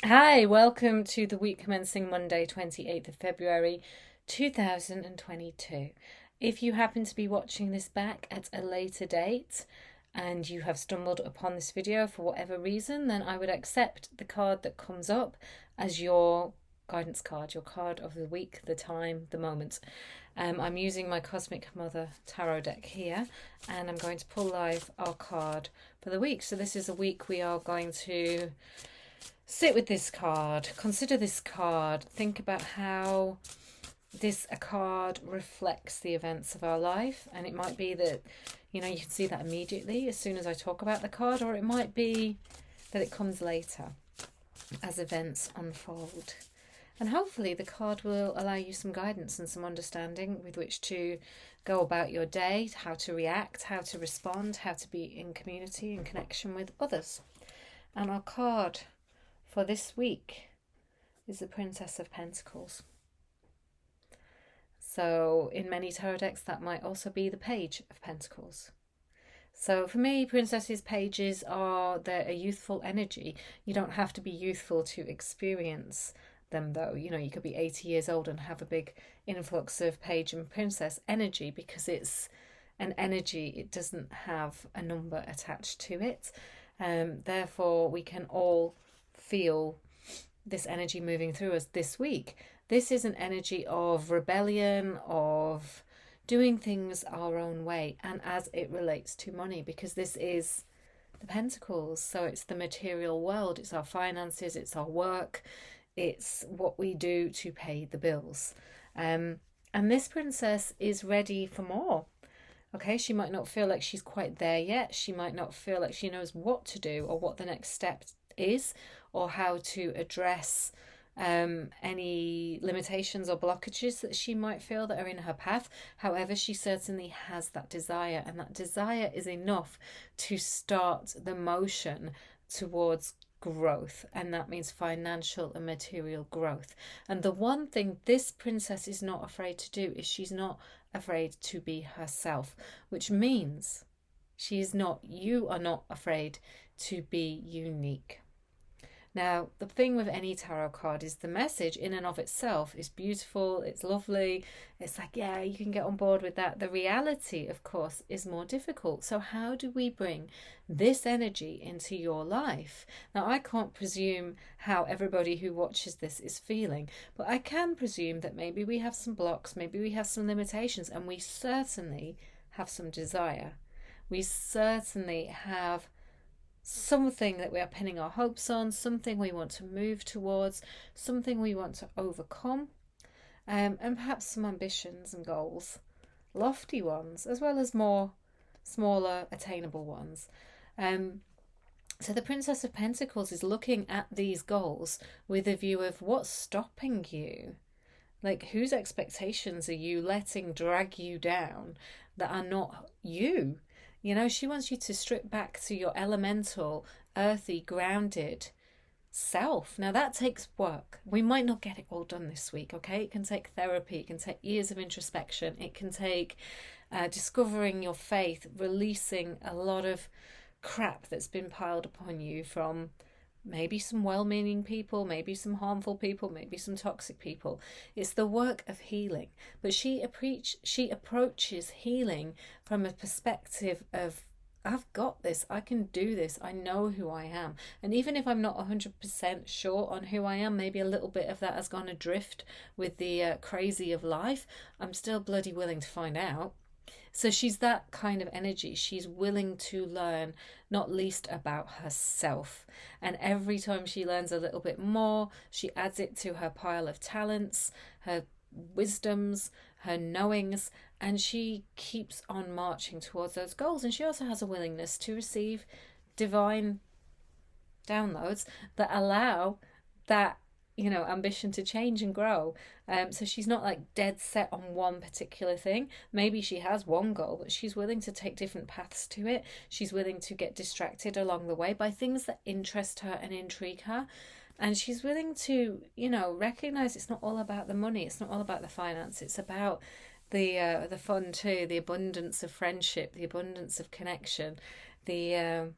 Hi, welcome to the week commencing Monday, 28th of February 2022. If you happen to be watching this back at a later date and you have stumbled upon this video for whatever reason, then I would accept the card that comes up as your guidance card, your card of the week, the time, the moment. I'm using my Cosmic Mother tarot deck here, and I'm going to pull live our card for the week. So this is a week we are going to sit with this card, consider this card, think about how this a card reflects the events of our life. And it might be that, you can see that immediately as soon as I talk about the card, or it might be that it comes later as events unfold. And hopefully the card will allow you some guidance and some understanding with which to go about your day, how to react, how to respond, how to be in community and connection with others. And our card for this week is the Princess of Pentacles. So in many tarot decks, that might also be the Page of Pentacles. So for me, Princesses pages they're a youthful energy. You don't have to be youthful to experience them, though. You could be 80 years old and have a big influx of Page and Princess energy, because it's an energy. It doesn't have a number attached to it. Therefore, we can all feel this energy moving through us this week. This is an energy of rebellion, of doing things our own way, and as it relates to money, because this is the Pentacles. So it's the material world, it's our finances, it's our work, it's what we do to pay the bills. And this princess is ready for more. Okay, she might not feel like she's quite there yet. She might not feel like she knows what to do or what the next step is, or how to address any limitations or blockages that she might feel that are in her path. However, she certainly has that desire, and that desire is enough to start the motion towards growth, and that means financial and material growth. And the one thing this princess is not afraid to do is she's not afraid to be herself, which means you are not afraid to be unique. Now, the thing with any tarot card is the message in and of itself is beautiful, it's lovely, it's like, yeah, you can get on board with that. The reality, of course, is more difficult. So how do we bring this energy into your life? Now, I can't presume how everybody who watches this is feeling, but I can presume that maybe we have some blocks, maybe we have some limitations, and we certainly have some desire. We certainly have something that we are pinning our hopes on, something we want to move towards, something we want to overcome, and perhaps some ambitions and goals, lofty ones, as well as more smaller, attainable ones. So the Princess of Pentacles is looking at these goals with a view of what's stopping you. Like, whose expectations are you letting drag you down that are not you? She wants you to strip back to your elemental, earthy, grounded self. Now, that takes work. We might not get it all done this week, okay? It can take therapy, it can take years of introspection, it can take discovering your faith, releasing a lot of crap that's been piled upon you from maybe some well-meaning people, maybe some harmful people, maybe some toxic people. It's the work of healing. But she approaches healing from a perspective of, I've got this, I can do this, I know who I am. And even if I'm not 100% sure on who I am, maybe a little bit of that has gone adrift with the crazy of life, I'm still bloody willing to find out. So she's that kind of energy. She's willing to learn, not least about herself. And every time she learns a little bit more, she adds it to her pile of talents, her wisdoms, her knowings, and she keeps on marching towards those goals. And she also has a willingness to receive divine downloads that allow that ambition to change and grow. So she's not like dead set on one particular thing. Maybe she has one goal, but she's willing to take different paths to it. She's willing to get distracted along the way by things that interest her and intrigue her. And she's willing to, recognize it's not all about the money. It's not all about the finance. It's about the fun too, the abundance of friendship, the abundance of connection, the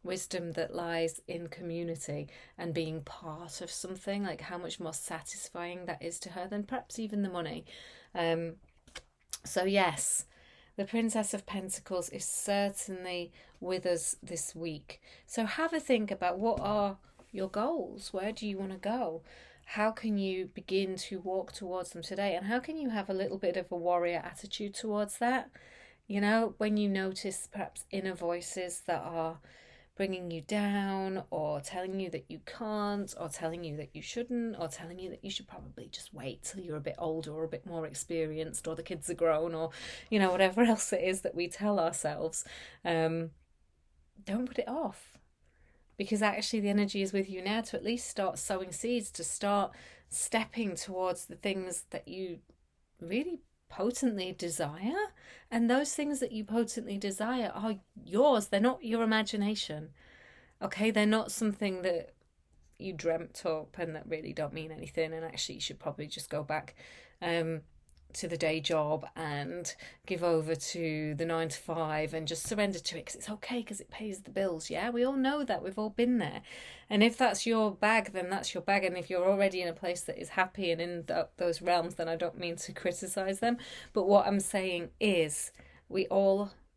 wisdom that lies in community and being part of something, like how much more satisfying that is to her than perhaps even the money. So yes, the Princess of Pentacles is certainly with us this week. So have a think about, what are your goals? Where do you want to go? How can you begin to walk towards them today? And how can you have a little bit of a warrior attitude towards that? You know, when you notice perhaps inner voices that are bringing you down, or telling you that you can't, or telling you that you shouldn't, or telling you that you should probably just wait till you're a bit older or a bit more experienced, or the kids are grown, or, you know, whatever else it is that we tell ourselves, don't put it off, because actually the energy is with you now to at least start sowing seeds, to start stepping towards the things that you really potently desire. And those things that you potently desire are yours. They're not your imagination. Okay, they're not something that you dreamt up and that really don't mean anything, and actually you should probably just go back to the day job and give over to the 9 to 5 and just surrender to it because it's okay, because it pays the bills. Yeah, we all know that. We've all been there. And if that's your bag, then that's your bag. And if you're already in a place that is happy and in those realms, then I don't mean to criticize them. But what I'm saying is,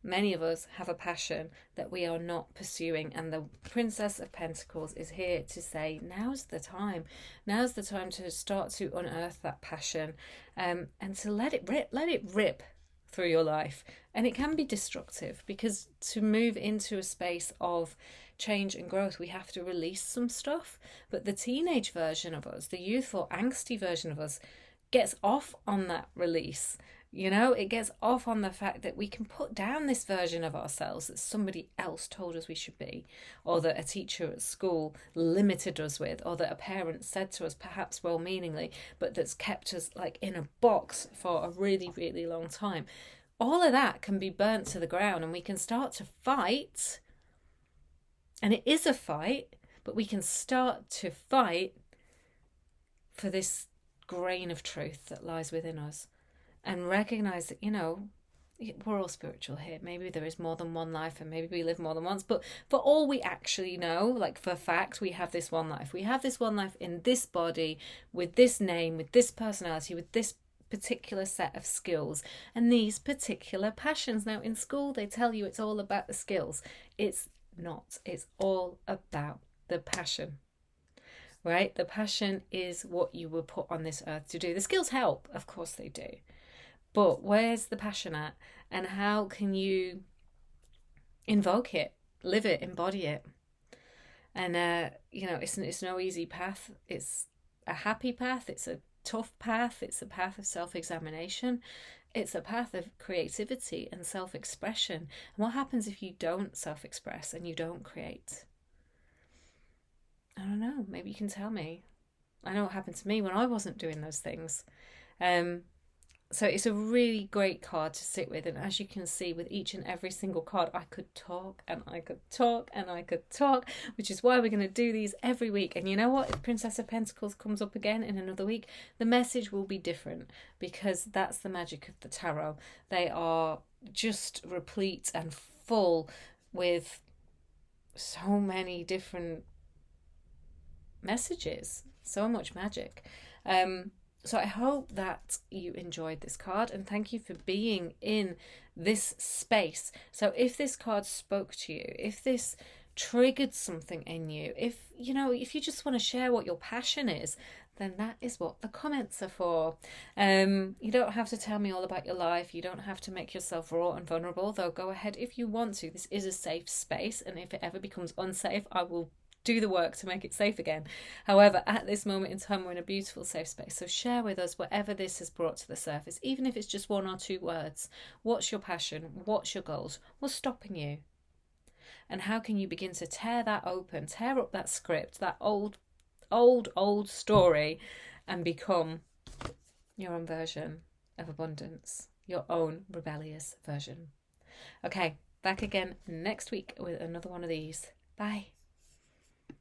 many of us have a passion that we are not pursuing, and the Princess of Pentacles is here to say, now's the time. Now's the time to start to unearth that passion, and to let it rip through your life. And it can be destructive, because to move into a space of change and growth, we have to release some stuff. But the teenage version of us, the youthful, angsty version of us, gets off on that release. You know, it gets off on the fact that we can put down this version of ourselves that somebody else told us we should be, or that a teacher at school limited us with, or that a parent said to us, perhaps well-meaningly, but that's kept us like in a box for a really, really long time. All of that can be burnt to the ground, and we can start to fight. And it is a fight, but we can start to fight for this grain of truth that lies within us. And recognize that, you know, we're all spiritual here. Maybe there is more than one life, and maybe we live more than once. But for all we actually know, like for fact, we have this one life. We have this one life in this body, with this name, with this personality, with this particular set of skills and these particular passions. Now, in school, they tell you it's all about the skills. It's not. It's all about the passion. Right? The passion is what you were put on this earth to do. The skills help. Of course they do. But where's the passion at? And how can you invoke it, live it, embody it? And, you know, it's no easy path. It's a happy path. It's a tough path. It's a path of self-examination. It's a path of creativity and self-expression. And what happens if you don't self-express and you don't create? I don't know. Maybe you can tell me. I know what happened to me when I wasn't doing those things. So it's a really great card to sit with. And as you can see, with each and every single card, I could talk and I could talk and I could talk, which is why we're going to do these every week. And you know what? If Princess of Pentacles comes up again in another week, the message will be different, because that's the magic of the tarot. They are just replete and full with so many different messages, so much magic. So I hope that you enjoyed this card, and thank you for being in this space. So if this card spoke to you, if this triggered something in you, if you just want to share what your passion is, then that is what the comments are for. You don't have to tell me all about your life. You don't have to make yourself raw and vulnerable, though go ahead if you want to. This is a safe space, and if it ever becomes unsafe, I will do the work to make it safe again. However, at this moment in time, we're in a beautiful safe space. So share with us whatever this has brought to the surface, even if it's just 1 or 2 words. What's your passion? What's your goals? What's stopping you? And how can you begin to tear that open, tear up that script, that old story, and become your own version of abundance, your own rebellious version. Okay, back again next week with another one of these. Bye.